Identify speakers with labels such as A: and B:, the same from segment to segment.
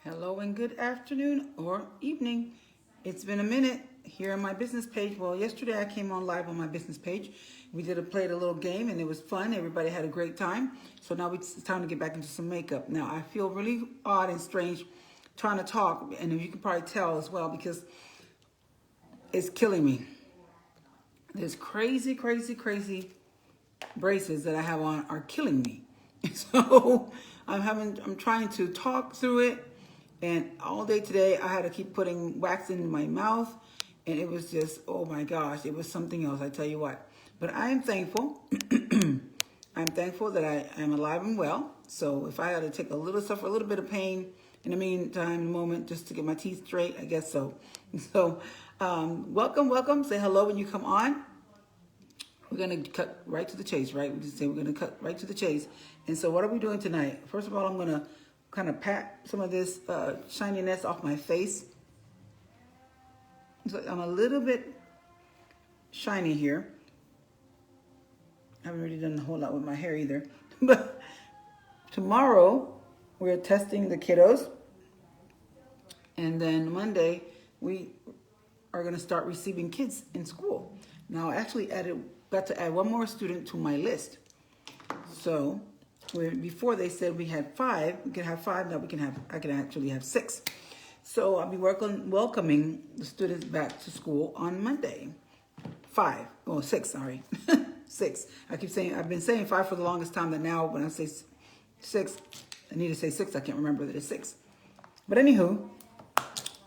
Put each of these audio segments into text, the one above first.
A: Hello and good afternoon or evening. It's been a minute here on my business page. Well, yesterday I came on live on my business page. We played a little game and it was fun. Everybody had a great time. So now it's time to get back into some makeup. Now I feel really odd and strange trying to talk, and you can probably tell as well because it's killing me. This crazy braces that I have on are killing me. So I'm trying to talk through it, and all day today I had to keep putting wax in my mouth, and it was just, oh my gosh, it was something else, I tell you what. But I am thankful. I'm thankful that I am alive and well. So if I had to suffer a little bit of pain in the meantime, moment, just to get my teeth straight, I guess so. So welcome. Say hello when you come on. We're going to cut right to the chase, right? We just say we're going to cut right to the chase. And so what are we doing tonight? First of all, I'm going to kind of pat some of this shininess off my face. So I'm a little bit shiny here. I haven't really done a whole lot with my hair either. But tomorrow, we're testing the kiddos. And then Monday, we are going to start receiving kids in school. Now, I actually got to add one more student to my list. So before they said we had 5, we can have 5. Now I can actually have 6. So I'll be welcoming the students back to school on Monday. 6, sorry. 6. I've been saying 5 for the longest time, that now when I say 6, I need to say 6. I can't remember that it's 6. But anywho,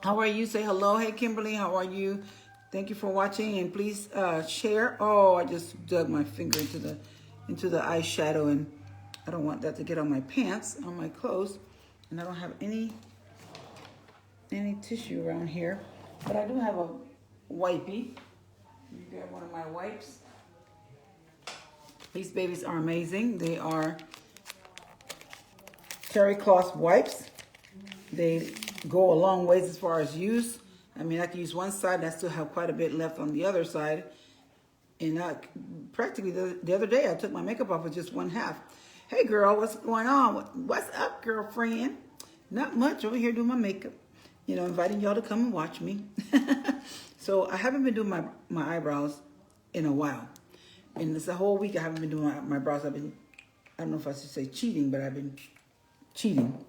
A: how are you? Say hello. Hey, Kimberly, how are you? Thank you for watching, and please share. Oh, I just dug my finger into the eyeshadow, and I don't want that to get on my pants, on my clothes, and I don't have any tissue around here, but I do have a wipey. Let me grab one of my wipes. These babies are amazing. They are terry cloth wipes. They go a long ways as far as use. I mean, I can use one side and I still have quite a bit left on the other side. And practically the other day, I took my makeup off with just one half. Hey, girl, what's going on? What's up, girlfriend? Not much, over here doing my makeup. You know, inviting y'all to come and watch me. So I haven't been doing my eyebrows in a while. And it's a whole week I haven't been doing my brows. I don't know if I should say cheating, but I've been cheating.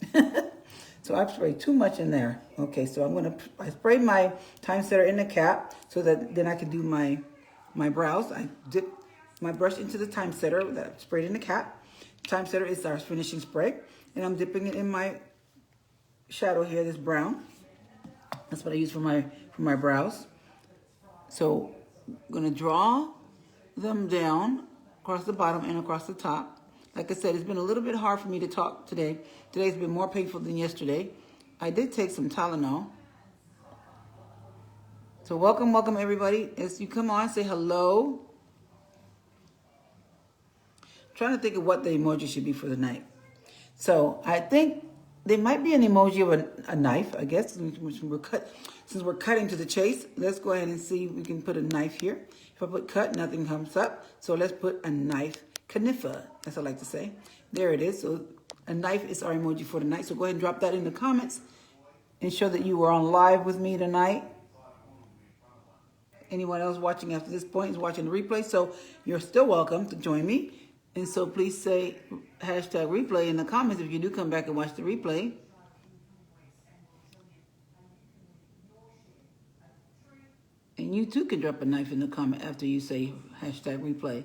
A: So I've sprayed too much in there. Okay, so I sprayed my time setter in the cap so that then I can do my brows. I dip my brush into the time setter that I sprayed in the cap. Time setter is our finishing spray. And I'm dipping it in my shadow here, this brown. That's what I use for my brows. So I'm gonna draw them down across the bottom and across the top. Like I said, it's been a little bit hard for me to talk today. Today's been more painful than yesterday. I did take some Tylenol. So welcome everybody. As you come on, say hello. I'm trying to think of what the emoji should be for the night. So I think there might be an emoji of a knife, I guess, since we're cutting to the chase. Let's go ahead and see if we can put a knife here. If I put cut, nothing comes up. So let's put a knife. Knifa, that's what I like to say. There it is. So a knife is our emoji for tonight. So go ahead and drop that in the comments and show that you were on live with me tonight. Anyone else watching after this point is watching the replay, so you're still welcome to join me. And so please say hashtag replay in the comments if you do come back and watch the replay. And you too can drop a knife in the comment after you say hashtag replay.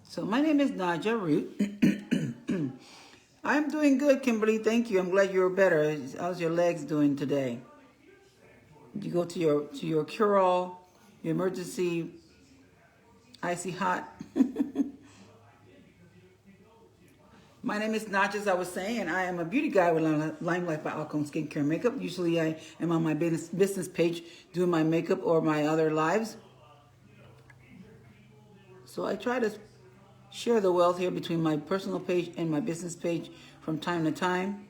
A: So my name is Naja Root. I'm doing good, Kimberly. Thank you. I'm glad you're better. How's your legs doing today? Did you go to your cure-all, your emergency icy hot? My name is Naja, as I was saying, and I am a beauty guide with Limelight by Alcone Skincare and Makeup. Usually I am on my business page doing my makeup or my other lives. So I try to share the wealth here between my personal page and my business page from time to time.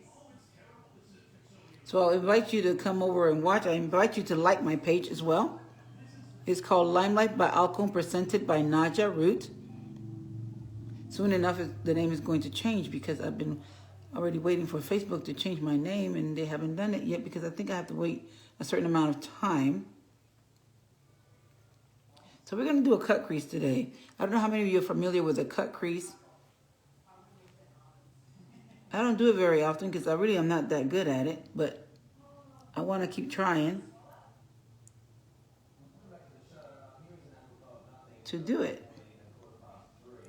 A: So I'll invite you to come over and watch. I invite you to like my page as well. It's called Limelight by Alcone, presented by Naja Root. Soon enough, the name is going to change because I've been already waiting for Facebook to change my name, and they haven't done it yet because I think I have to wait a certain amount of time. So we're going to do a cut crease today. I don't know how many of you are familiar with a cut crease. I don't do it very often because I really am not that good at it, but I want to keep trying to do it.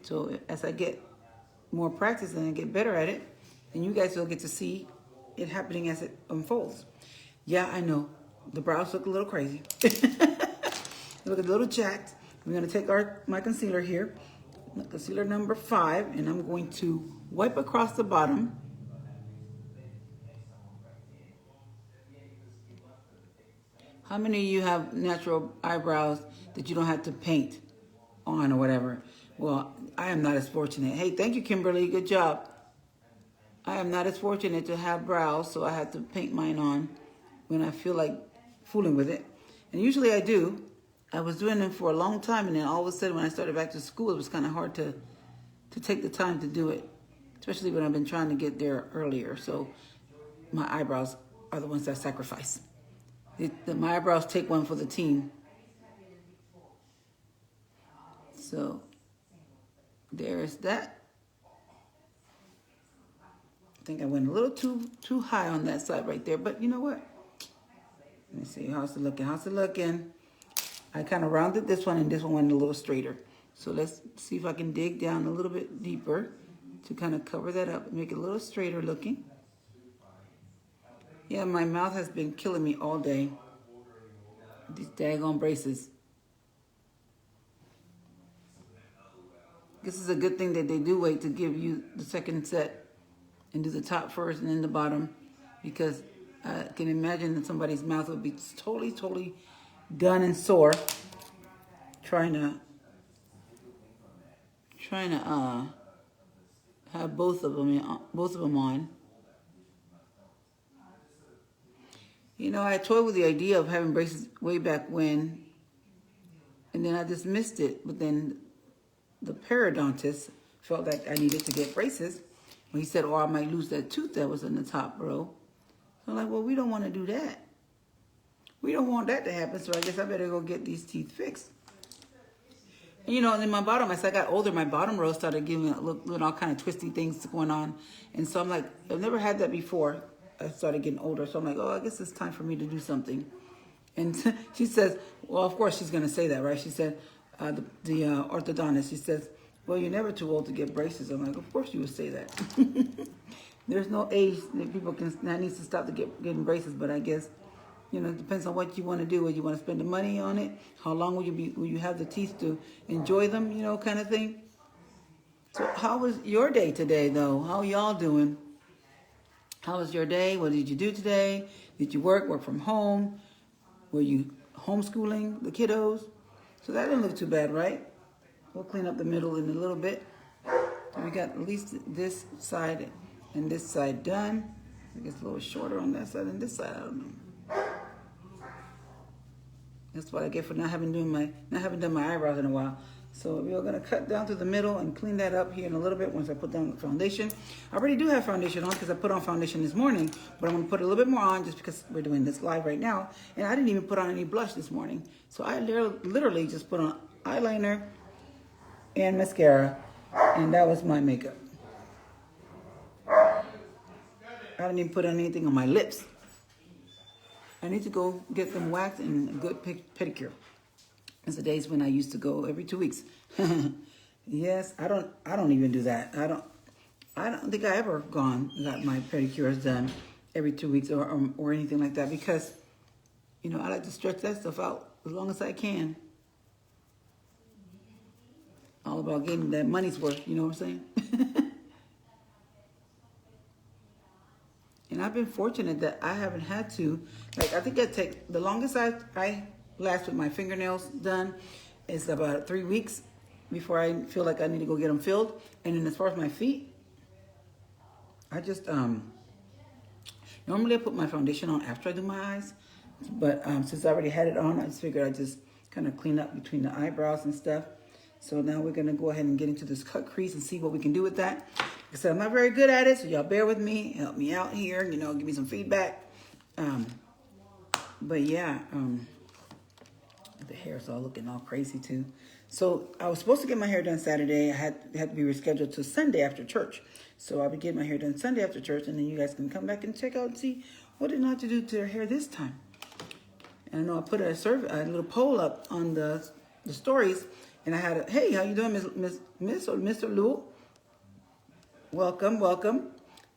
A: So as I get more practice and I get better at it, and you guys will get to see it happening as it unfolds. Yeah, I know. The brows look a little crazy. Look a little jacked. We're going to take my concealer here, concealer number 5, and I'm going to wipe across the bottom. How many of you have natural eyebrows that you don't have to paint on or whatever? Well, I am not as fortunate. Hey, thank you, Kimberly. Good job. I am not as fortunate to have brows, so I have to paint mine on when I feel like fooling with it. And usually I do. I was doing them for a long time, and then all of a sudden when I started back to school, it was kind of hard to take the time to do it, especially when I've been trying to get there earlier. So my eyebrows are the ones that I sacrifice. My eyebrows take one for the team. So there's that. I think I went a little too high on that side right there, but you know what? Let me see, how's it looking? How's it looking? I kind of rounded this one, and this one went a little straighter. So let's see if I can dig down a little bit deeper to kind of cover that up and make it a little straighter looking. Yeah, my mouth has been killing me all day. These daggone braces. This is a good thing that they do wait to give you the second set and do the top first and then the bottom, because I can imagine that somebody's mouth would be totally done and sore trying to have both of them on. You know, I toyed with the idea of having braces way back when, and then I just missed it. But then the periodontist felt like I needed to get braces. When he said, "Oh, I might lose that tooth that was in the top row." So I'm like, well, we don't want to do that. We don't want that to happen, so I guess I better go get these teeth fixed. And, you know, and then my bottom, as I got older, my bottom row started giving all kind of twisty things going on. And so I'm like, I've never had that before. I started getting older, so I'm like, oh, I guess it's time for me to do something. And she says, well, of course she's going to say that, right? She said, the orthodontist, she says, well, you're never too old to get braces. I'm like, of course you would say that. There's no age that people that needs to stop getting braces, but I guess, you know, it depends on what you want to do. Whether you want to spend the money on it, how long will you have the teeth to enjoy them, you know, kind of thing. So how was your day today, though? How y'all doing? How was your day? What did you do today? Did you work from home? Were you homeschooling the kiddos? So that didn't look too bad, right? We'll clean up the middle in a little bit. So we got at least this side and this side done. I guess a little shorter on that side and this side, I don't know. That's what I get for not having done my eyebrows in a while. So we're gonna cut down through the middle and clean that up here in a little bit once I put down the foundation. I already do have foundation on because I put on foundation this morning, but I'm gonna put a little bit more on just because we're doing this live right now. And I didn't even put on any blush this morning. So I literally just put on eyeliner and mascara, and that was my makeup. I didn't even put anything on my lips. I need to go get them waxed and a good pedicure. It's the days when I used to go every 2 weeks. Yes, I don't even do that. I don't think I ever got my pedicures done every 2 weeks or anything like that, because, you know, I like to stretch that stuff out as long as I can. All about getting that money's worth, you know what I'm saying? And I've been fortunate that I haven't had to, like, I think the longest I last with my fingernails done is about 3 weeks before I feel like I need to go get them filled. And then as far as my feet, I just, normally I put my foundation on after I do my eyes. But since I already had it on, I just figured I'd just kind of clean up between the eyebrows and stuff. So now we're going to go ahead and get into this cut crease and see what we can do with that. I said, I'm not very good at it, so y'all bear with me, help me out here, you know, give me some feedback. But yeah, the hair's all looking all crazy too. So I was supposed to get my hair done Saturday. I had to be rescheduled to Sunday after church. So I'll be getting my hair done Sunday after church, and then you guys can come back and check out and see what did I have to do to their hair this time. And I know I put a little poll up on the stories, and I had hey, how you doing, Miss or Mr. Lou? Welcome, welcome.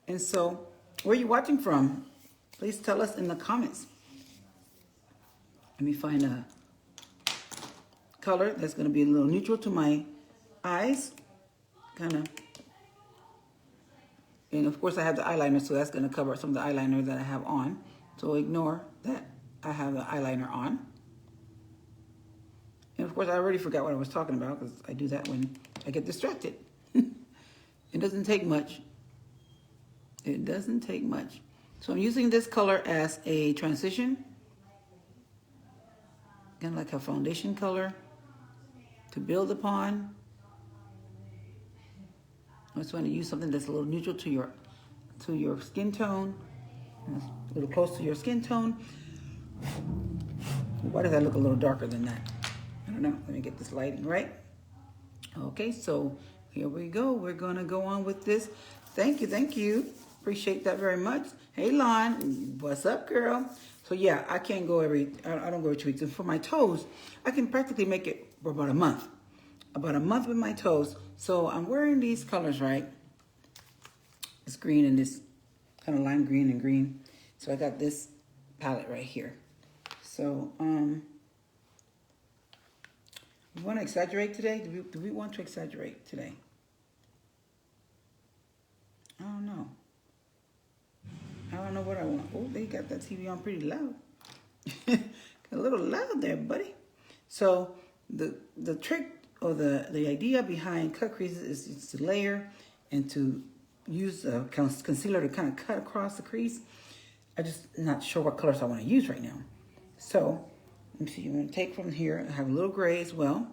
A: And so, where are you watching from? Please tell us in the comments. Let me find a color that's going to be a little neutral to my eyes, kind of. And of course I have the eyeliner, so that's going to cover some of the eyeliner that I have on. So ignore that I have the eyeliner on. And of course I already forgot what I was talking about, because I do that when I get distracted. It doesn't take much. It doesn't take much. So I'm using this color as a transition, kind of like a foundation color to build upon. I just want to use something that's a little neutral to your skin tone, a little close to your skin tone. Why does that look a little darker than that? I don't know. Let me get this lighting right. Okay, so here we go. We're gonna go on with this. Thank you, thank you. Appreciate that very much. Hey, Lon, what's up, girl? So yeah, I can't go I don't go every 2 weeks. And for my toes, I can practically make it for about a month. About a month with my toes. So I'm wearing these colors, right? This green and this kind of lime green and green. So I got this palette right here. So, we want to exaggerate today? Do we want to exaggerate today? I don't know. I don't know what I want. Oh, they got that TV on pretty loud. A little loud there, buddy. So the trick or the idea behind cut creases is to layer and to use a concealer to kind of cut across the crease. I'm just not sure what colors I want to use right now. So let me see. I'm going to take from here. I have a little gray as well.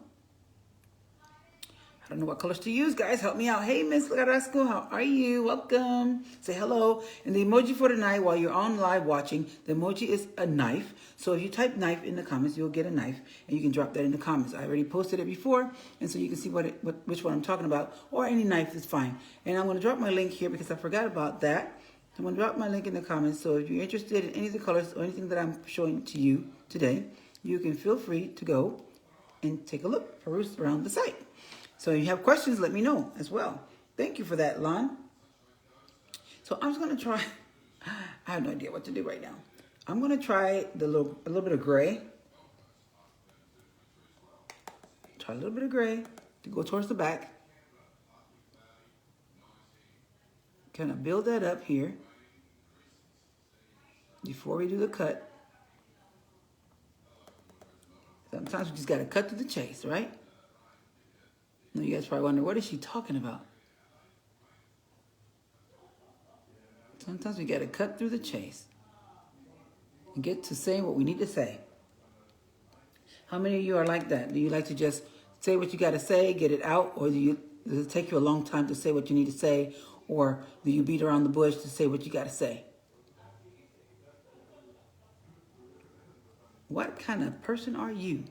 A: I don't know what colors to use, guys. Help me out. Hey, Miss Carrasco, how are you? Welcome. Say hello. And the emoji for tonight, while you're on live watching, the emoji is a knife. So if you type knife in the comments, you'll get a knife, and you can drop that in the comments. I already posted it before, and so you can see which one I'm talking about, or any knife is fine. And I'm going to drop my link here because I forgot about that. I'm going to drop my link in the comments. So if you're interested in any of the colors or anything that I'm showing to you today, you can feel free to go and take a look, peruse around the site. So if you have questions, let me know as well. Thank you for that, Lon. So I'm just going to try. I have no idea what to do right now. I'm going to try a little bit of gray. Try a little bit of gray to go towards the back. Kind of build that up here before we do the cut. Sometimes we just got to cut to the chase, right? Now you guys probably wonder, what is she talking about? Sometimes we got to cut through the chase and get to saying what we need to say. How many of you are like that? Do you like to just say what you got to say, get it out, or does it take you a long time to say what you need to say, or do you beat around the bush to say what you got to say? What kind of person are you?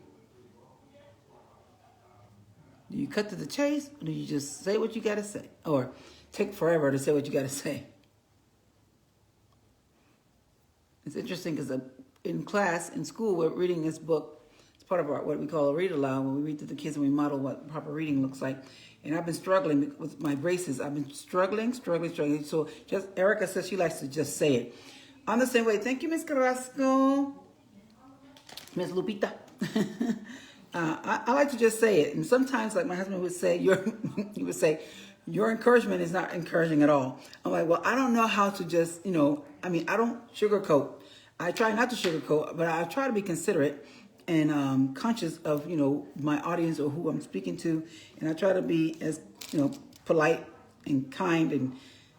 A: Do you cut to the chase, or do you just say what you got to say? Or take forever to say what you got to say? It's interesting because in class, in school, we're reading this book. It's part of what we call a read aloud, when we read to the kids and we model what proper reading looks like. And I've been struggling with my braces. I've been struggling. So just Erica says she likes to just say it. I'm the same way. Thank you, Miss Carrasco. Miss Lupita. I like to just say it. And sometimes, like my husband would say, he would say, your encouragement is not encouraging at all. I'm like, well, I don't know how to just, I don't sugarcoat. I try not to sugarcoat, but I try to be considerate and conscious of, my audience or who I'm speaking to. And I try to be as, polite and kind and,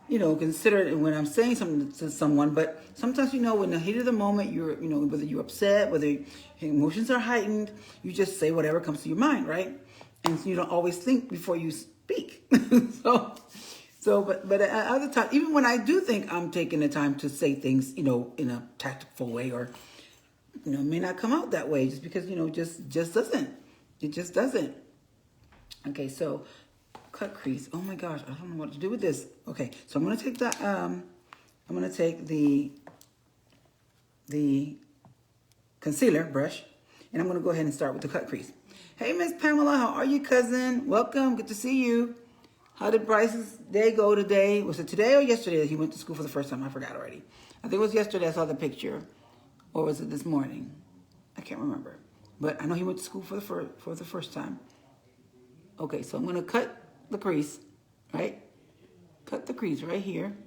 A: considerate when I'm saying something to someone. But sometimes, in the heat of the moment, whether you're upset, whether your emotions are heightened, you just say whatever comes to your mind, right? And you don't always think before you speak. So So, but at other times, even when I do think I'm taking the time to say things, you know, in a tactful way, or you know, it may not come out that way, just because, you know, just doesn't. It just doesn't. Okay, so cut crease. Oh my gosh, I don't know what to do with this. Okay, so I'm gonna take the concealer brush, and I'm gonna go ahead and start with the cut crease. Hey, Miss Pamela, how are you, cousin? Welcome, good to see you. How did Bryce's day go today? Was it today or yesterday that he went to school for the first time? I forgot already. I think it was yesterday I saw the picture. Or was it this morning? I can't remember. But I know he went to school for the first time. Okay, so I'm going to cut the crease, right? Cut the crease right here.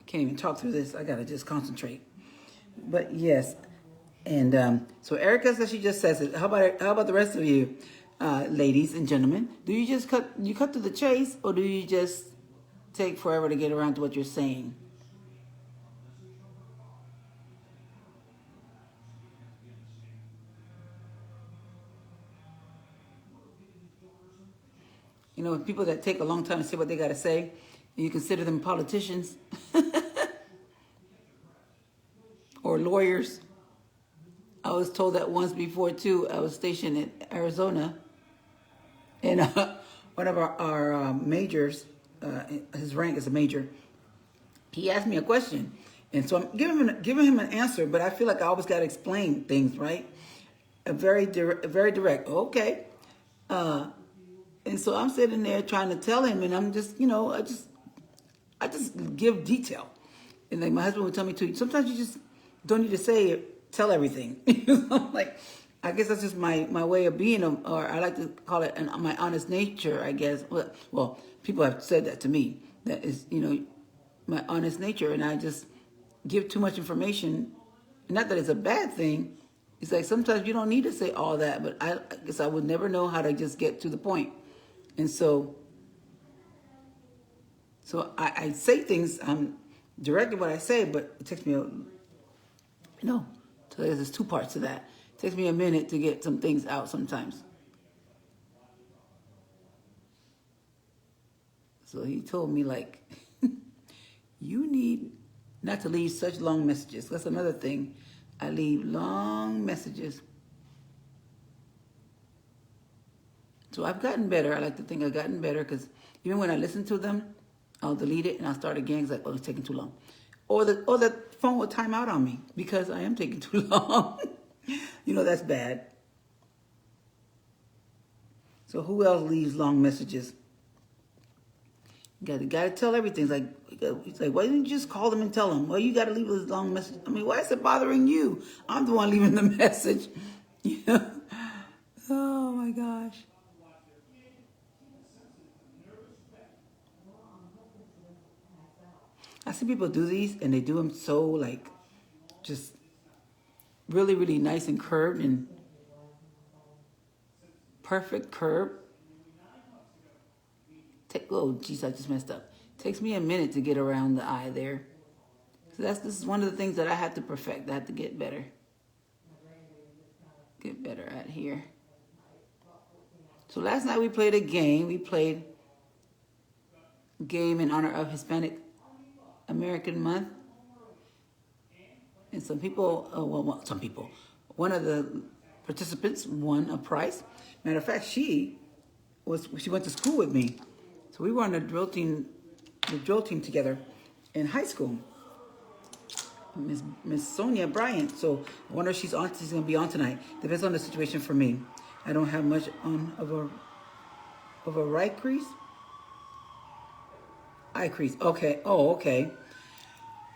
A: Can't even talk through this. I got to just concentrate. But yes. And so Erica says, she just says it. How about the rest of you, ladies and gentlemen? Do you just cut to the chase, or do you just take forever to get around to what you're saying? You know, people that take a long time to say what they got to say, you consider them politicians or lawyers. I was told that once before, too. I was stationed in Arizona, and one of our majors, his rank is a major, he asked me a question. And so I'm giving him an answer, but I feel like I always got to explain things, right? Very direct. Okay. And so I'm sitting there trying to tell him, and I'm just, you know, I just give detail. And like my husband would tell me too, sometimes you just don't need to say it. Tell everything. Like, I guess that's just my way of being, or I like to call it my honest nature, I guess. Well, people have said that to me. That is, you know, my honest nature, and I just give too much information. Not that it's a bad thing. It's like sometimes you don't need to say all that, but I guess I would never know how to just get to the point. And so I say things, I'm direct in what I say, but it takes me so there's two parts to that. It takes me a minute to get some things out sometimes. So he told me, like, you need not to leave such long messages. That's another thing. I leave long messages. So I've gotten better. I like to think I've gotten better, because even when I listen to them, I'll delete it and I'll start again. It's like, oh, it's taking too long. Or the phone will time out on me because I am taking too long. You know, that's bad. So who else leaves long messages? You gotta tell everything. It's like, why didn't you just call them and tell them? Well, you gotta leave this long message. I mean, why is it bothering you? I'm the one leaving the message. You know? Oh my gosh. I see people do these, and they do them so, like, just really, really nice and curved and perfect curve. Oh, geez, I just messed up. Takes me a minute to get around the eye there. So this is one of the things that I had to perfect. I had to get better. Get better at here. So last night we played a game. We played a game in honor of Hispanic American Month. And some people, one of the participants won a prize. Matter of fact, she went to school with me. So we were on the drill team together in high school. Miss Sonia Bryant. So I wonder if she's going to be on tonight. Depends on the situation for me. I don't have much on of a right crease. Eye crease. Okay. Oh, okay.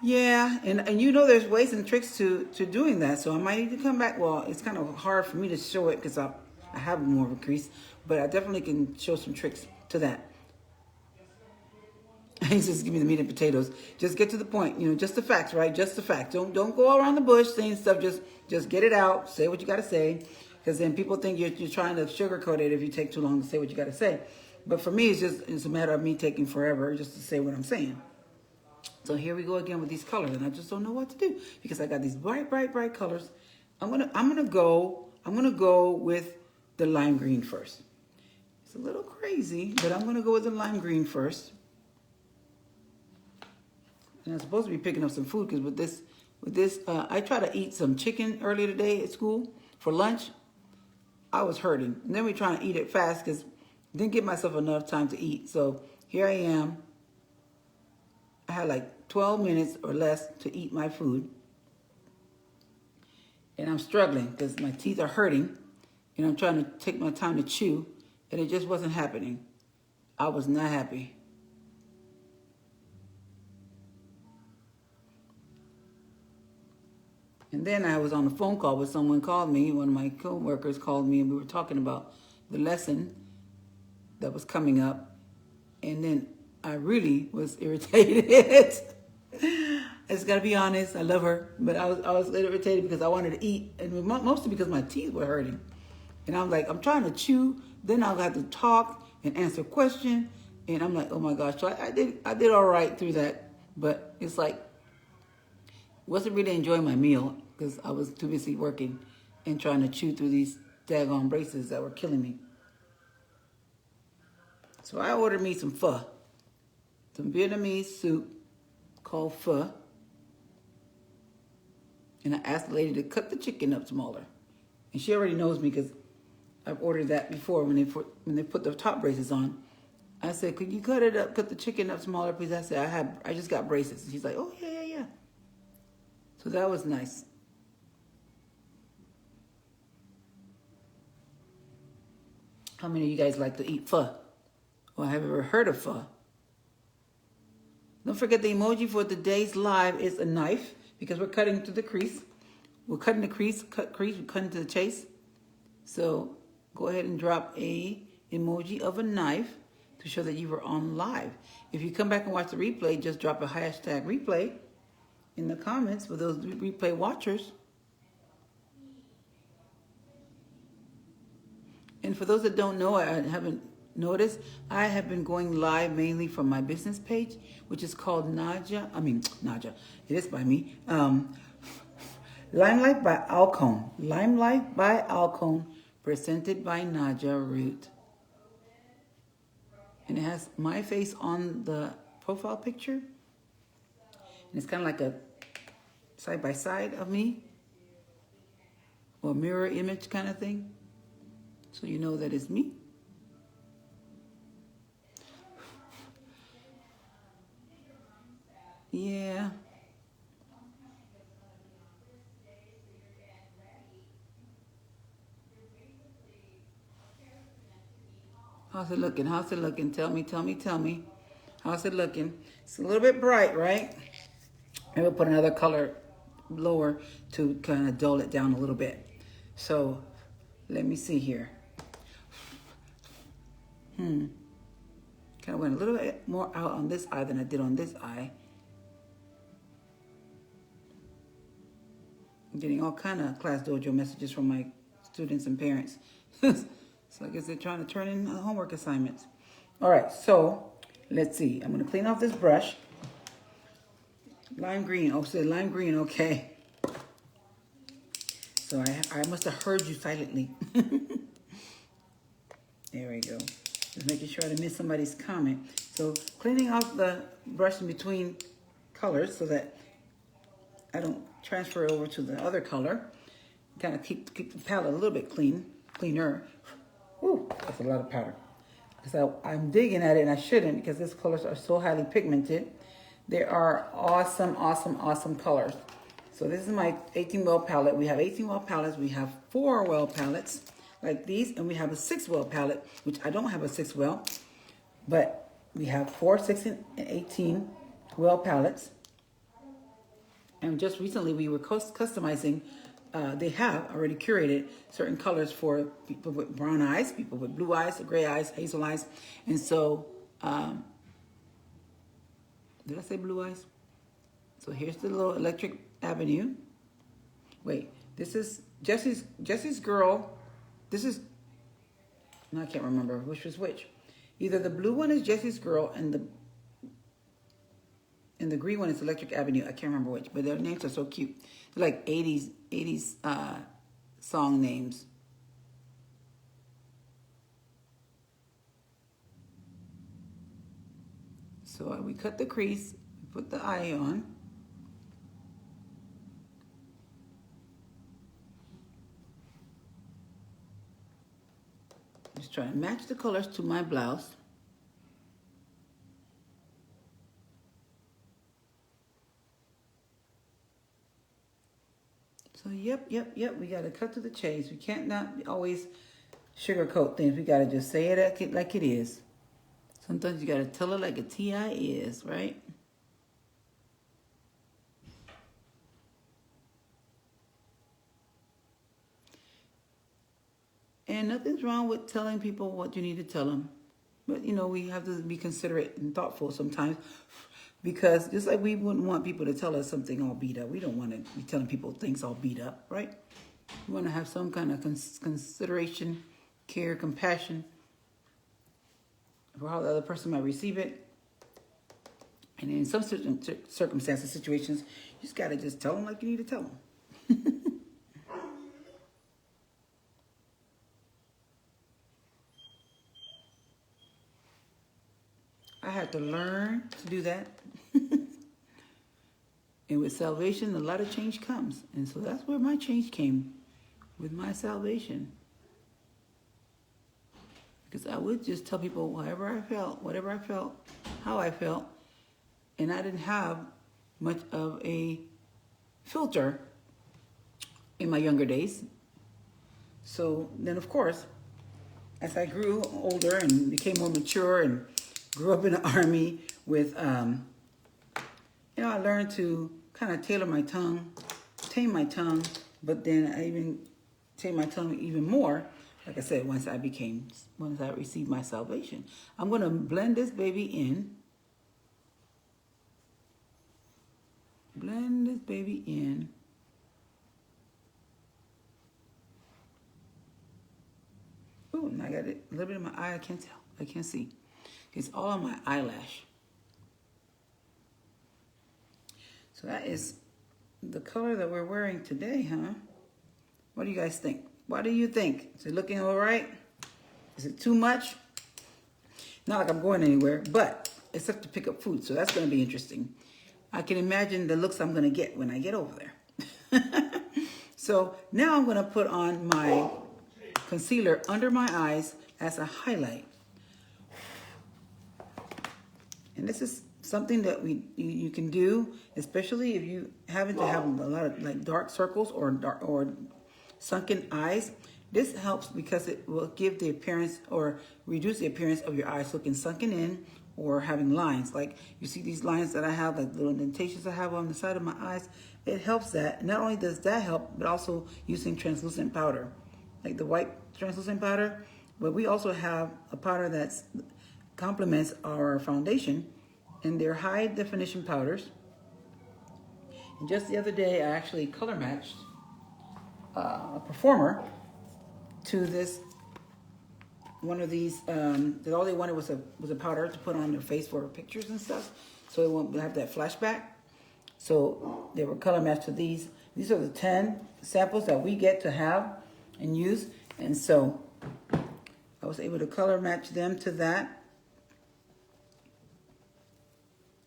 A: Yeah, and you know there's ways and tricks to doing that. So I might need to come back. Well, it's kind of hard for me to show it because I have more of a crease, but I definitely can show some tricks to that. He's just give me the meat and potatoes. Just get to the point. You know, just the facts, right? Just the facts. Don't go around the bush saying stuff. Just get it out. Say what you got to say, because then people think you're trying to sugarcoat it if you take too long to say what you got to say. But for me, it's a matter of me taking forever just to say what I'm saying. So here we go again with these colors, and I just don't know what to do because I got these bright colors. I'm gonna go. I'm going to go with the lime green first. It's a little crazy, but I'm going to go with the lime green first. And I'm supposed to be picking up some food because with this, I tried to eat some chicken earlier today at school for lunch. I was hurting. And then we're trying to eat it fast because I didn't give myself enough time to eat. So here I am. I had like 12 minutes or less to eat my food. And I'm struggling because my teeth are hurting. And I'm trying to take my time to chew. And it just wasn't happening. I was not happy. And then I was on a phone call with someone called me. One of my co-workers called me and we were talking about the lesson that was coming up. And then I really was irritated. I just gotta be honest, I love her. But I was irritated because I wanted to eat. And mostly because my teeth were hurting. And I'm like, I'm trying to chew. Then I'll have to talk and answer questions. And I'm like, oh my gosh. So I did all right through that. But it's like, wasn't really enjoying my meal because I was too busy working and trying to chew through these daggone braces that were killing me. So I ordered me some pho, some Vietnamese soup called pho. And I asked the lady to cut the chicken up smaller. And she already knows me because I've ordered that before when they put the top braces on. I said, could you cut the chicken up smaller, please? I said, I just got braces. And she's like, oh, yeah. So that was nice. How many of you guys like to eat pho? Or have ever heard of pho? Don't forget the emoji for today's live is a knife because we're cutting to the crease. We're cutting the crease, we're cutting to the chase. So go ahead and drop a emoji of a knife to show that you were on live. If you come back and watch the replay, just drop a hashtag replay in the comments for those replay watchers. And for those that don't know, I haven't noticed, I have been going live mainly from my business page, which is called Naja, it is by me. Limelight by Alcone. Limelight by Alcone, presented by Naja Root. And it has my face on the profile picture. And it's kind of like a side by side of me, or mirror image kind of thing. So you know that it's me. Yeah. How's it looking? How's it looking? Tell me. How's it looking? It's a little bit bright, right? And we'll put another color lower to kind of dull it down a little bit. So let me see here. Kind of went a little bit more out on this eye than I did on this eye. I'm getting all kind of Class Dojo messages from my students and parents. So I guess they're trying to turn in homework assignments. All right, so let's see. I'm going to clean off this brush. Lime green. Oh, say lime green. Okay. So I must have heard you silently. There we go. Just making sure I didn't miss somebody's comment. So cleaning off the brush in between colors so that I don't transfer it over to the other color. Kind of keep the palette a little bit cleaner. Ooh, that's a lot of powder. Because I'm digging at it and I shouldn't because these colors are so highly pigmented. They are awesome, awesome, awesome colors. So this is my 18 well palette. We have 18 well palettes. We have 4 well palettes like these. And we have a 6 well palette, which I don't have a 6 well. But we have 4, 6, and 18 well palettes. And just recently we were customizing. They have already curated certain colors for people with brown eyes, people with blue eyes, gray eyes, hazel eyes. And so, did I say blue eyes? So here's the little Electric Avenue. Wait, this is Jesse's Girl. This is, no, I can't remember which was which. Either the blue one is Jesse's Girl and the green one is Electric Avenue. I can't remember which, but their names are so cute. They're like 80s song names. So we cut the crease, put the eye on. Just try to match the colors to my blouse. So yep, we gotta cut to the chase. We can't not always sugarcoat things. We gotta just say it like it is. Sometimes you gotta tell it like a TI is, right? And nothing's wrong with telling people what you need to tell them. But, you know, we have to be considerate and thoughtful sometimes. Because just like we wouldn't want people to tell us something all beat up, we don't want to be telling people things all beat up, right? We want to have some kind of consideration, care, compassion for how the other person might receive it. And in some certain circumstances, situations, you just got to just tell them like you need to tell them. I had to learn to do that. And with salvation, a lot of change comes. And so that's where my change came, with my salvation. Because I would just tell people whatever I felt, how I felt. And I didn't have much of a filter in my younger days. So then, of course, as I grew older and became more mature and grew up in the Army with, you know, I learned to kind of tame my tongue, but then I even tame my tongue even more, like I said, once I received my salvation. I'm going to blend this baby in. Blend this baby in. Oh, and I got it, a little bit in my eye. I can't tell. I can't see. It's all on my eyelash. So that is the color that we're wearing today, huh? What do you guys think? What do you think? Is it looking all right? Is it too much? Not like I'm going anywhere, but it's up to pick up food, so that's going to be interesting. I can imagine the looks I'm going to get when I get over there. So now I'm going to put on my concealer under my eyes as a highlight. And this is something that you can do, especially if you happen to have a lot of like dark circles or sunken eyes. This helps because it will give the appearance or reduce the appearance of your eyes looking sunken in or having lines. Like you see these lines that I have, like little indentations I have on the side of my eyes. It helps that. Not only does that help, but also using translucent powder, like the white translucent powder. But we also have a powder that's complements our foundation, and they're high definition powders. And just the other day, I actually color matched a performer to this one of these. That all they wanted was a powder to put on their face for pictures and stuff, so it won't have that flashback. So they were color matched to these. These are the 10 samples that we get to have and use, and so I was able to color match them to that.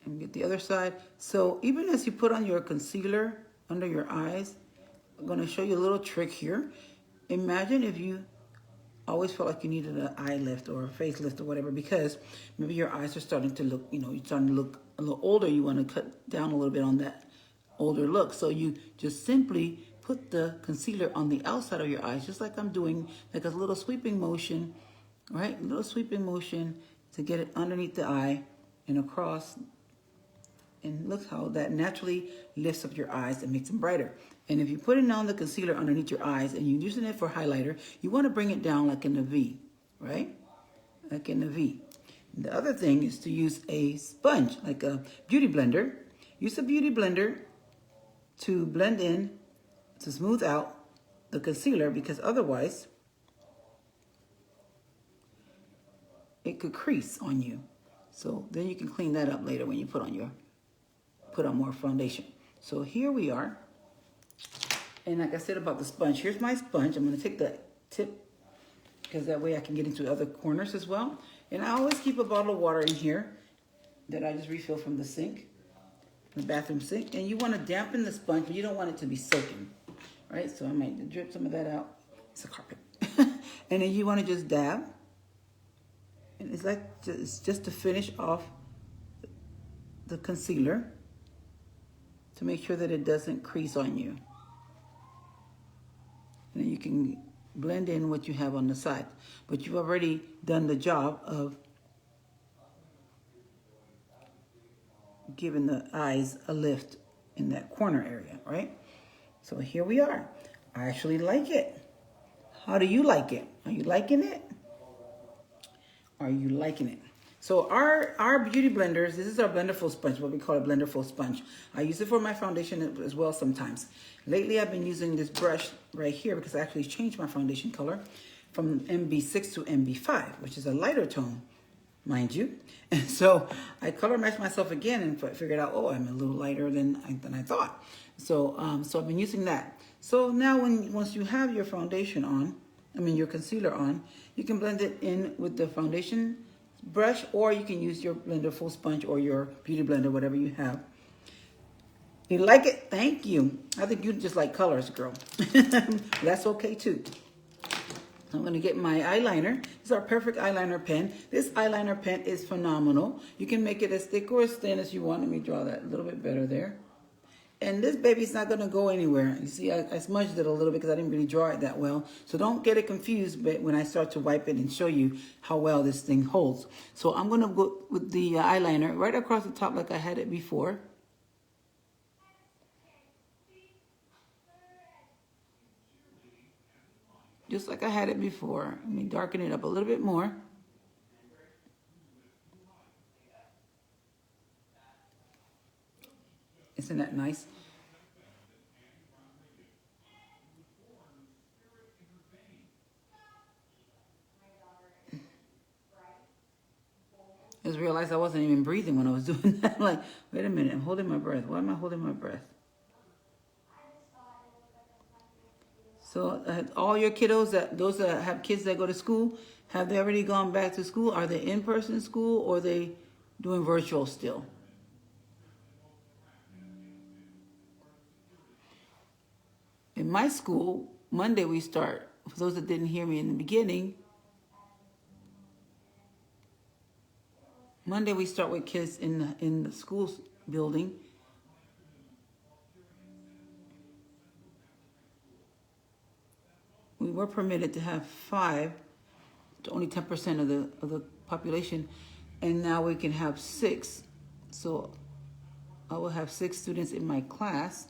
A: And get the other side. So even as you put on your concealer under your eyes, I'm going to show you a little trick here. Imagine if you always felt like you needed an eye lift or a facelift or whatever, because maybe your eyes are starting to look, you're starting to look a little older. You want to cut down a little bit on that older look. So you just simply put the concealer on the outside of your eyes, just like I'm doing, like a little sweeping motion, right? A little sweeping motion to get it underneath the eye and across. And look how that naturally lifts up your eyes and makes them brighter. And if you're putting on the concealer underneath your eyes and you're using it for highlighter, you want to bring it down like in a V, right? Like in a V. And the other thing is to use a sponge, like a beauty blender. Use a beauty blender to blend in, to smooth out the concealer, because otherwise it could crease on you. So then you can clean that up later when you put on more foundation. So here we are. And like I said about the sponge, here's my sponge. I'm going to take the tip because that way I can get into other corners as well. And I always keep a bottle of water in here that I just refilled from the sink, the bathroom sink. And you want to dampen the sponge, but you don't want it to be soaking, right? So I might drip some of that out. It's a carpet. And then you want to just dab. And it's like just to finish off the concealer to make sure that it doesn't crease on you. And then you can blend in what you have on the side. But you've already done the job of giving the eyes a lift in that corner area, right? So here we are. I actually like it. How do you like it? Are you liking it? Are you liking it? So our beauty blenders, this is our Blenderful sponge, what we call a Blenderful sponge. I use it for my foundation as well sometimes. Lately I've been using this brush right here because I actually changed my foundation color from MB6 to MB5, which is a lighter tone, mind you. And so I color matched myself again and figured out, oh, I'm a little lighter than I thought. So I've been using that. So now once you have your foundation on, your concealer on, you can blend it in with the foundation brush, or you can use your Blenderful sponge or your beauty blender, whatever you have. You like it? Thank you. I think you just like colors, girl. That's okay too. I'm going to get my eyeliner. This is our perfect eyeliner pen. This eyeliner pen is phenomenal. You can make it as thick or as thin as you want. Let me draw that a little bit better there. And this baby's not going to go anywhere. You see, I smudged it a little bit because I didn't really draw it that well. So don't get it confused when I start to wipe it and show you how well this thing holds. So I'm going to go with the eyeliner right across the top like I had it before. Just like I had it before. Let me darken it up a little bit more. Isn't that nice? I just realized I wasn't even breathing when I was doing that. I'm like, wait a minute, I'm holding my breath. Why am I holding my breath? So all your kiddos, those that have kids that go to school, have they already gone back to school? Are they in-person school or are they doing virtual still? In my school, Monday we start. For those that didn't hear me in the beginning, Monday we start with kids in the school building. We were permitted to have 5, to only 10% of the population, and now we can have 6. So I will have 6 students in my class.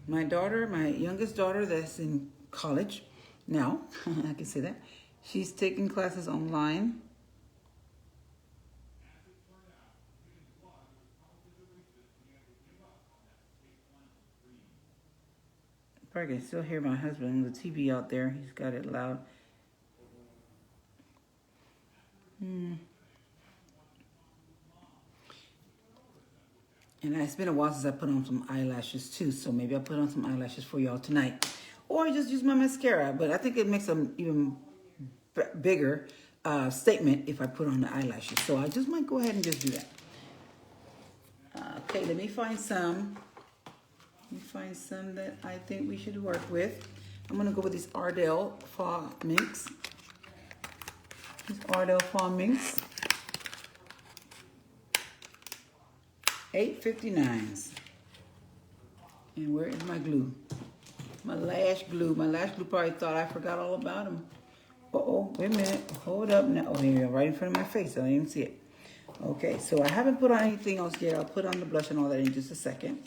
A: My daughter, my youngest daughter that's in college now, I can say that, she's taking classes online. Probably can still hear my husband, the TV out there. He's got it loud. And it's been a while since I put on some eyelashes too, so maybe I'll put on some eyelashes for y'all tonight. Or just use my mascara, but I think it makes an even bigger statement if I put on the eyelashes. So I just might go ahead and just do that. Okay, let me find some. Let me find some that I think we should work with. I'm gonna go with these Ardell Faux Minks. These Ardell Faux Minks. 8.59s. And where is my glue? My lash glue. My lash glue probably thought I forgot all about them. Uh-oh, wait a minute. Hold up now. Oh, here you go, right in front of my face. I don't even see it. Okay, so I haven't put on anything else yet. I'll put on the blush and all that in just a second.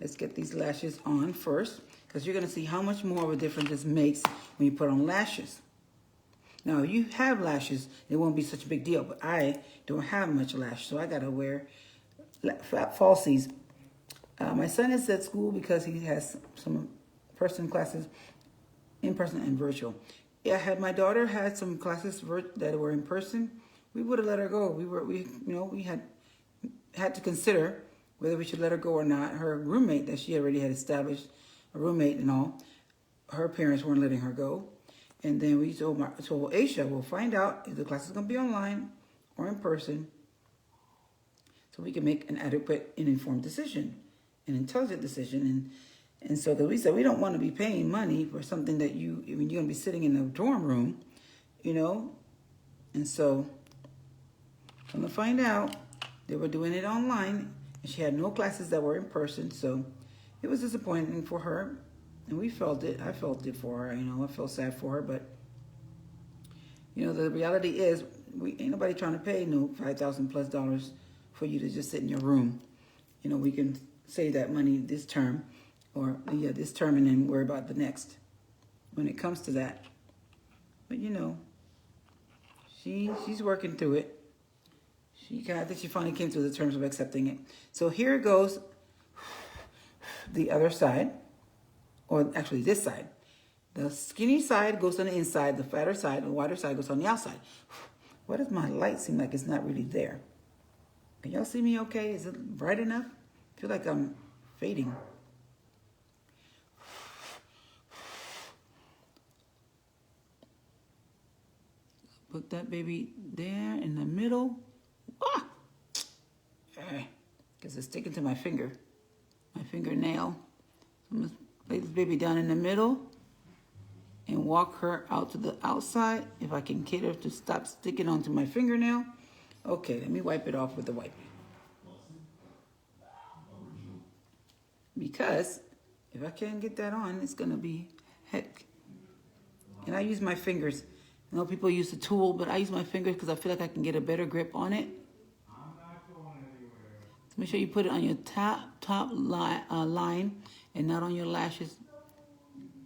A: Let's get these lashes on first, because you're going to see how much more of a difference this makes when you put on lashes. Now, if you have lashes, it won't be such a big deal, but I don't have much lash, so I got to wear falsies. My son is at school because he has some person classes, in person and virtual. Yeah, had my daughter had some classes that were in person, we would have let her go. We had to consider whether we should let her go or not. Her roommate that she already had established, a roommate and all, her parents weren't letting her go. And then we told Aisha, we'll find out if the class is going to be online or in person, so we can make an adequate and informed decision, an intelligent decision. And so that we said we don't want to be paying money for something that you're going to be sitting in the dorm room, you know. And so, come to find out, they were doing it online, and she had no classes that were in person. So it was disappointing for her, and we felt it. I felt it for her. You know, I felt sad for her, but you know, the reality is, ain't nobody trying to pay no $5,000+ for you to just sit in your room. You know, we can save that money this term, or this term, and then worry about the next when it comes to that. But you know, she's working through it. I think she finally came to the terms of accepting it. So here goes the other side, or actually this side. The skinny side goes on the inside, the fatter side, the wider side goes on the outside. Why does my light seem like it's not really there? Can y'all see me okay? Is it bright enough? I feel like I'm fading. Put that baby there in the middle. Ah! Because it's sticking to my fingernail. I'm going to lay this baby down in the middle and walk her out to the outside. If I can get her to stop sticking onto my fingernail. Okay, let me wipe it off with the wipe. Because if I can't get that on, it's going to be heck. And I use my fingers. I know people use the tool, but I use my fingers because I feel like I can get a better grip on it. So make sure you put it on your top line and not on your lashes.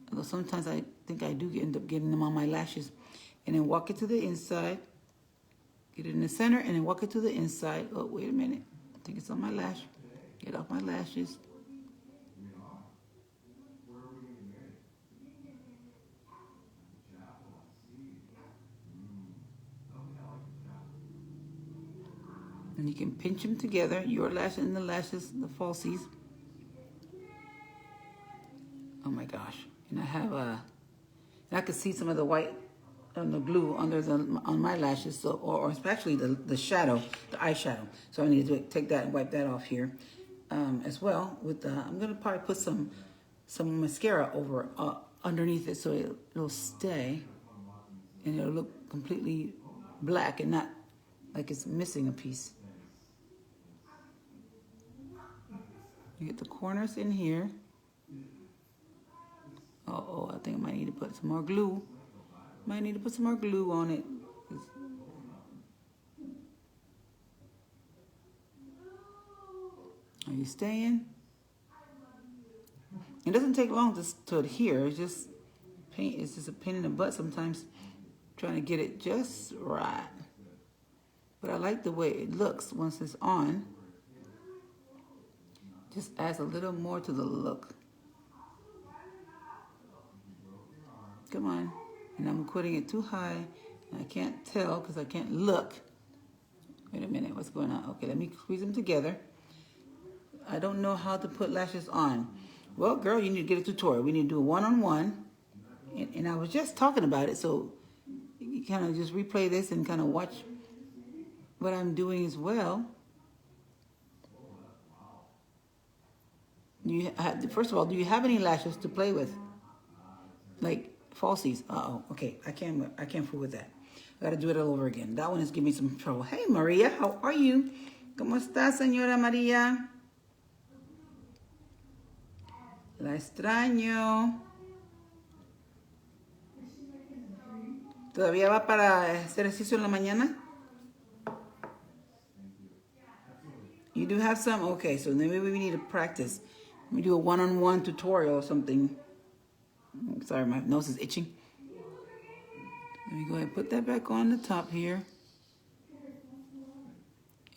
A: Although sometimes I think I do end up getting them on my lashes. And then walk it to the inside. Get it in the center and then walk it to the inside. Oh, wait a minute. I think it's on my lash. Get off my lashes. And you can pinch them together, your lashes and the lashes, the falsies. Oh my gosh. And I have and I can see some of the white on the glue on my lashes, so or especially the shadow, the eyeshadow. So I need to take that and wipe that off here as well. With I'm gonna probably put some mascara over underneath it so it'll stay and it'll look completely black and not like it's missing a piece. You get the corners in here. Uh-oh, I think I might need to put some more glue. Might need to put some more glue on it. Are you staying? It doesn't take long to adhere. It's just paint. It's just a pain in the butt sometimes trying to get it just right. But I like the way it looks once it's on. Just adds a little more to the look. Come on. And I'm putting it too high. I can't tell because I can't look. Wait a minute, what's going on? Okay, let me squeeze them together. I don't know how to put lashes on. Well, girl, you need to get a tutorial. We need to do a one-on-one. And I was just talking about it, so you kind of just replay this and kind of watch what I'm doing as well. First of all, do you have any lashes to play with? Like falsies? Uh-oh. Okay, I can't fool with that. I got to do it all over again. That one is giving me some trouble. Hey, Maria, how are you? ¿Cómo está, señora María? La extraño. ¿Todavía va para hacer ejercicio en la mañana? You do have some? Okay, so maybe we need to practice. We do a one-on-one tutorial or something. Sorry, my nose is itching. Let me go ahead and put that back on the top here.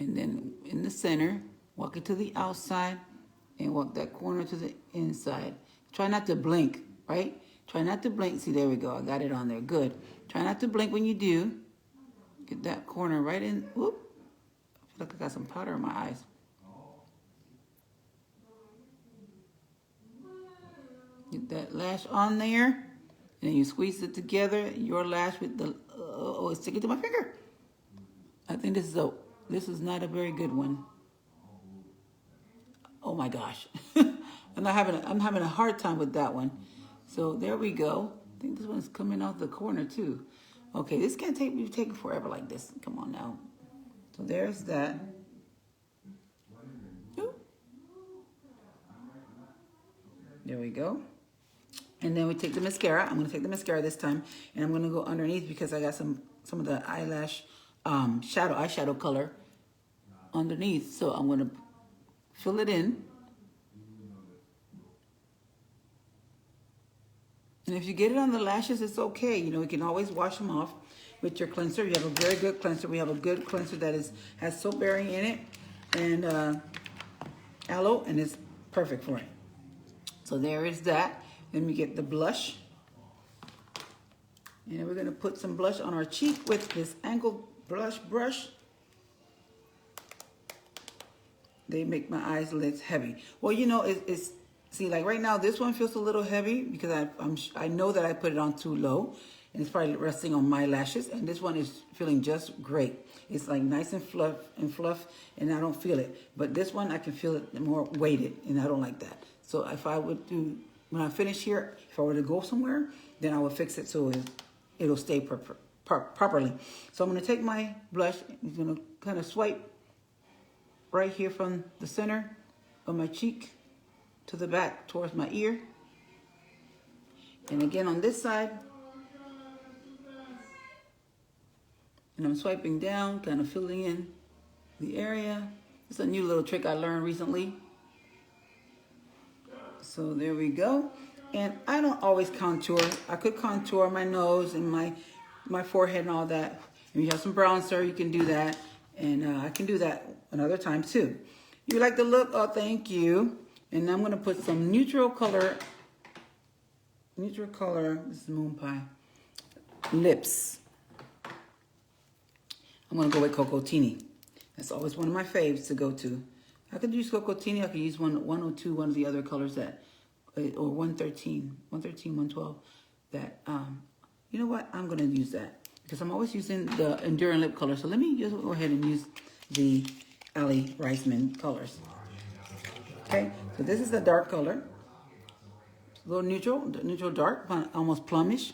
A: And then in the center, walk it to the outside and walk that corner to the inside. Try not to blink, right? Try not to blink. See, there we go. I got it on there. Good. Try not to blink when you do. Get that corner right in. Whoop. I feel like I got some powder in my eyes. Get that lash on there. And then you squeeze it together, your lash with the, oh, it's sticking to my finger. I think this is not a very good one. Oh my gosh. I'm having a hard time with that one. So there we go. I think this one's coming off the corner too. Okay, this can't be taking forever like this. Come on now. So there's that. There we go. And then we take the mascara. I'm going to take the mascara this time, and I'm going to go underneath because I got some of the eyelash eyeshadow color underneath. So I'm going to fill it in. And if you get it on the lashes, it's okay. You know, you can always wash them off with your cleanser. You have a very good cleanser. We have a good cleanser that has soap berry in it and aloe, and it's perfect for it. So there is that. Then we get the blush. And we're going to put some blush on our cheek with this angled blush brush. They make my eyes less heavy. Well, you know, it's see, like right now, this one feels a little heavy because I know that I put it on too low. And it's probably resting on my lashes. And this one is feeling just great. It's like nice and fluff, and I don't feel it. But this one, I can feel it more weighted, and I don't like that. So if I would do, when I finish here, if I were to go somewhere, then I would fix it so it'll stay properly. So I'm going to take my blush. I'm going to kind of swipe right here from the center of my cheek to the back towards my ear. And again on this side. And I'm swiping down, kind of filling in the area. It's a new little trick I learned recently. So there we go. And I don't always contour. I could contour my nose and my forehead and all that. If you have some bronzer, you can do that. And I can do that another time too. You like the look? Oh, thank you. And I'm going to put some neutral color, this is Moon Pie, lips. I'm going to go with Cocotini. That's always one of my faves to go to. I could use Cocotini. I could use 102, one of the other colors that, or 113, 112. That, you know what? I'm going to use that because I'm always using the Enduring Lip color. So let me just go ahead and use the Ali Reisman colors. Okay, so this is the dark color. A little neutral dark, almost plumish.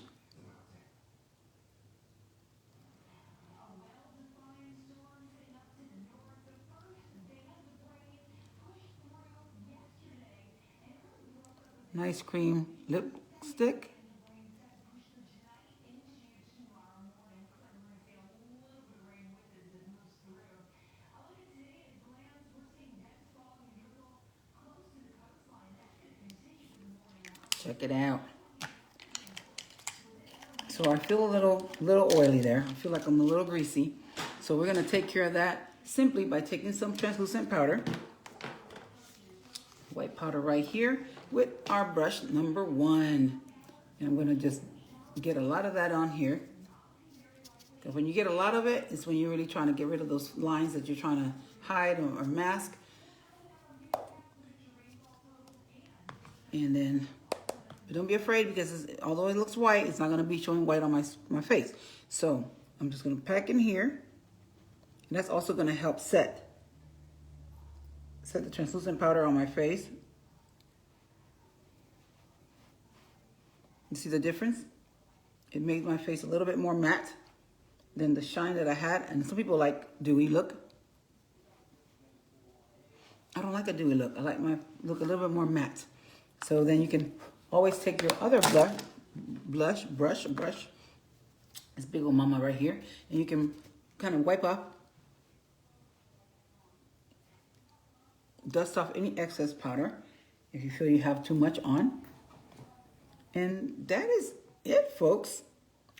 A: Nice cream lipstick. Check it out. So I feel a little oily there. I feel like I'm a little greasy. So we're going to take care of that simply by taking some translucent powder. White powder right here with our brush number 1. And I'm going to just get a lot of that on here. Because when you get a lot of it, it's when you're really trying to get rid of those lines that you're trying to hide or mask. And then, but don't be afraid because although it looks white, it's not going to be showing white on my face. So I'm just going to pack in here. And that's also going to help set the translucent powder on my face. You see the difference? It made my face a little bit more matte than the shine that I had. And some people like dewy look. I don't like a dewy look. I like my look a little bit more matte. So then you can always take your other brush, this big old mama right here, and you can kind of wipe off, dust off any excess powder if you feel you have too much on. And that is it, folks.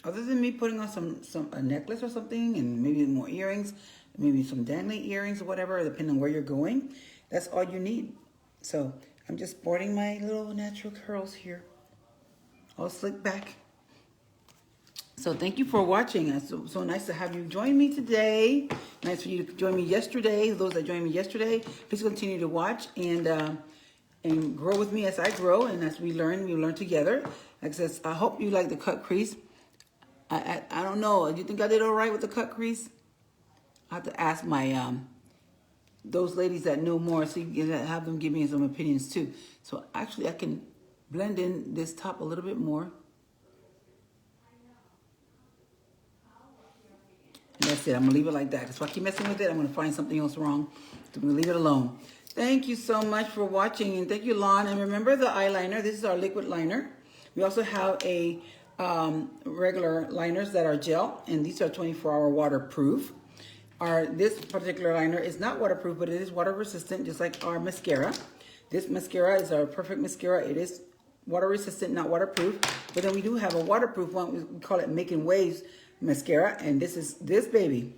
A: Other than me putting on a necklace or something and maybe more earrings, maybe some dangly earrings or whatever, depending on where you're going, that's all you need. So I'm just sporting my little natural curls here, all slicked back. So thank you for watching. It's so nice to have you join me today. Nice for you to join me yesterday. Those that joined me yesterday, please continue to watch. And and grow with me as I grow, and as we learn together. Like I said, I hope you like the cut crease. I don't know. Do you think I did all right with the cut crease? I have to ask my those ladies that know more, have them give me some opinions too. So actually, I can blend in this top a little bit more. And that's it. I'm gonna leave it like that. If I keep messing with it, I'm gonna find something else wrong. So I'm gonna leave it alone. Thank you so much for watching, and thank you, Lon. And remember the eyeliner. This is our liquid liner. We also have a regular liners that are gel, and these are 24-hour waterproof. This particular liner is not waterproof, but it is water resistant, just like our mascara. This mascara is our perfect mascara. It is water resistant, not waterproof. But then we do have a waterproof one. We call it Making Waves mascara, and this is this baby.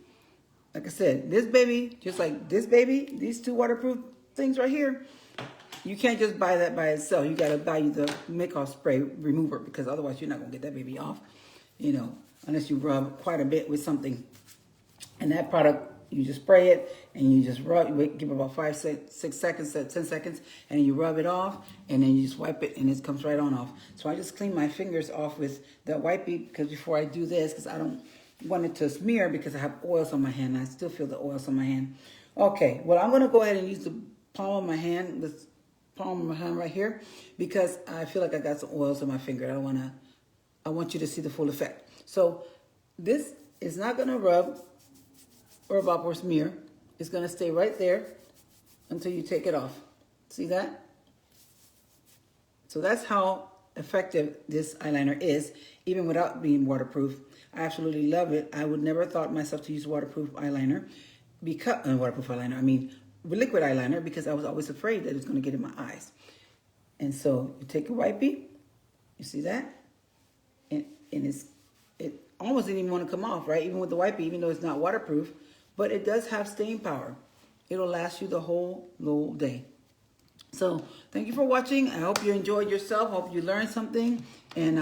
A: Like I said, this baby, just like this baby, these two waterproof things right here. You can't just buy that by itself. You got to buy the makeup spray remover, because otherwise you're not going to get that baby off, you know, unless you rub quite a bit with something. And that product, you just spray it and you just rub, give it about 5, 6 seconds, 10 seconds, and you rub it off, and then you just wipe it and it comes right on off. So I just clean my fingers off with that wipey, because before I do this, because I don't want it to smear, because I have oils on my hand. I still feel the oils on my hand. Okay, well, I'm going to go ahead and use the palm of my hand, this palm of my hand right here, because I feel like I got some oils on my finger. I want you to see the full effect. So this is not going to rub up or smear. It's going to stay right there until you take it off. See that? So that's how effective this eyeliner is, even without being waterproof. I absolutely love it. I would never thought myself to use waterproof eyeliner, because liquid eyeliner, because I was always afraid that it was going to get in my eyes. And so you take a wipey, you see that? And it almost didn't even want to come off, right? Even with the wipey, even though it's not waterproof, but it does have staying power. It'll last you the whole day. So thank you for watching. I hope you enjoyed yourself. Hope you learned something. And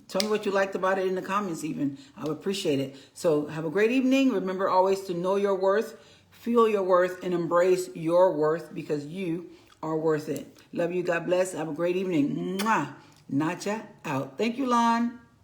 A: tell me what you liked about it in the comments even. I would appreciate it. So have a great evening. Remember always to know your worth, feel your worth, and embrace your worth, because you are worth it. Love you. God bless. Have a great evening. Mwah. Nacha out. Thank you, Lon.